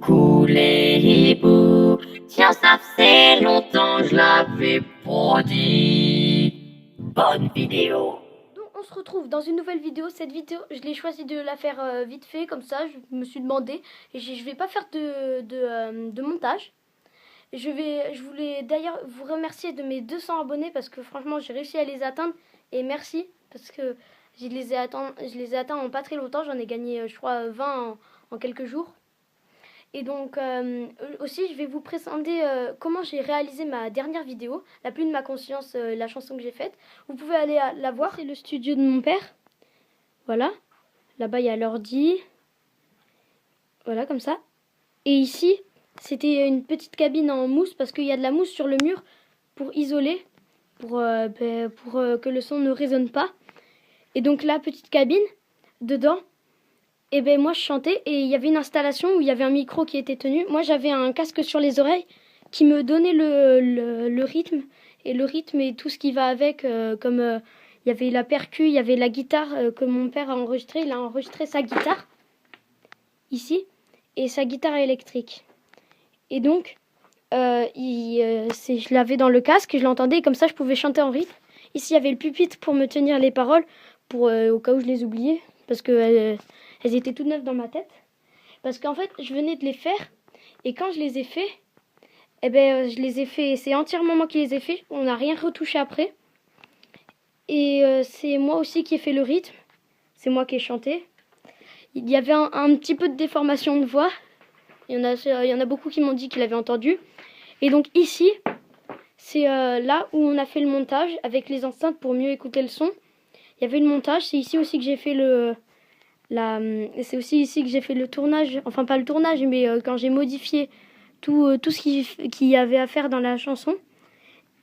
Coucou les hiboux, tiens ça fait longtemps je l'avais pas dit. Bonne vidéo. Donc on se retrouve dans une nouvelle vidéo. Cette vidéo, je l'ai choisi de la faire vite fait comme ça. Je me suis demandé et je vais pas faire de montage. Je voulais d'ailleurs vous remercier de mes 200 abonnés parce que franchement j'ai réussi à les atteindre et merci parce que je les ai atteints en pas très longtemps. J'en ai gagné je crois 20 en quelques jours. Et donc aussi je vais vous présenter comment j'ai réalisé ma dernière vidéo, La pluie de ma conscience, la chanson que j'ai faite. Vous pouvez aller la voir, c'est le studio de mon père. Voilà, là-bas il y a l'ordi. Voilà comme ça. Et ici, c'était une petite cabine en mousse parce qu'il y a de la mousse sur le mur pour isoler, pour que le son ne résonne pas. Et donc la petite cabine, dedans, et ben moi je chantais et il y avait une installation où il y avait un micro qui était tenu. Moi j'avais un casque sur les oreilles qui me donnait le rythme et tout ce qui va avec, comme il y avait la percu, il y avait la guitare que mon père a enregistré. Il a enregistré sa guitare ici et sa guitare électrique. Et donc je l'avais dans le casque, je l'entendais et comme ça je pouvais chanter en rythme. Ici il y avait le pupitre pour me tenir les paroles pour au cas où je les oubliais parce que elles étaient toutes neuves dans ma tête. Parce qu'en fait, je venais de les faire. Et quand je les ai fait, eh ben, je les ai fait. C'est entièrement moi qui les ai fait. On n'a rien retouché après. Et c'est moi aussi qui ai fait le rythme. C'est moi qui ai chanté. Il y avait un petit peu de déformation de voix. Il y en a beaucoup qui m'ont dit qu'ils l'avaient entendu. Et donc ici, c'est là où on a fait le montage avec les enceintes pour mieux écouter le son. Il y avait le montage. C'est ici aussi que j'ai fait c'est aussi ici que j'ai fait le tournage, enfin pas le tournage, mais quand j'ai modifié tout ce qu'il y avait à faire dans la chanson.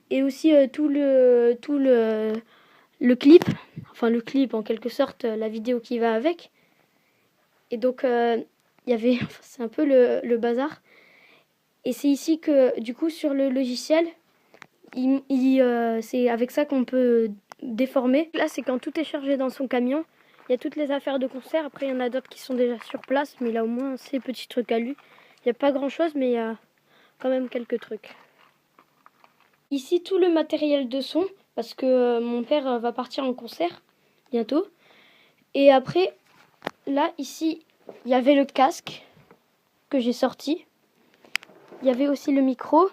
Et aussi tout le clip, enfin le clip en quelque sorte, la vidéo qui va avec. Et donc il y avait, c'est un peu le bazar. Et c'est ici que du coup sur le logiciel, c'est avec ça qu'on peut déformer. Là c'est quand tout est chargé dans son camion. Il y a toutes les affaires de concert. Après, il y en a d'autres qui sont déjà sur place. Mais là, au moins, c'est petits trucs à lui. Il n'y a pas grand-chose, mais il y a quand même quelques trucs. Ici, tout le matériel de son. Parce que mon père va partir en concert bientôt. Et après, là, ici, il y avait le casque que j'ai sorti. Il y avait aussi le micro.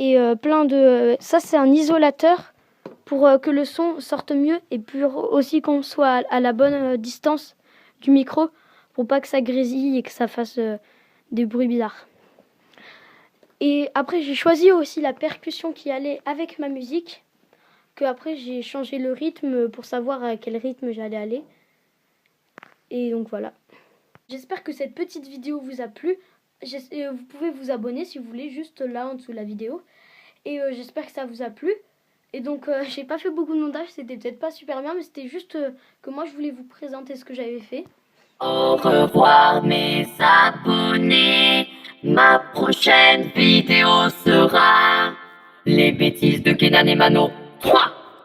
Et plein de... Ça, c'est un isolateur pour que le son sorte mieux et pour aussi qu'on soit à la bonne distance du micro pour pas que ça grésille et que ça fasse des bruits bizarres. Et après j'ai choisi aussi la percussion qui allait avec ma musique, que après j'ai changé le rythme pour savoir à quel rythme j'allais aller. Et donc voilà. J'espère que cette petite vidéo vous a plu. Vous pouvez vous abonner si vous voulez, juste là en dessous de la vidéo. Et j'espère que ça vous a plu. Et donc j'ai pas fait beaucoup de montage, c'était peut-être pas super bien, mais c'était juste que moi je voulais vous présenter ce que j'avais fait. Au revoir mes abonnés, ma prochaine vidéo sera les bêtises de Kenan et Mano 3.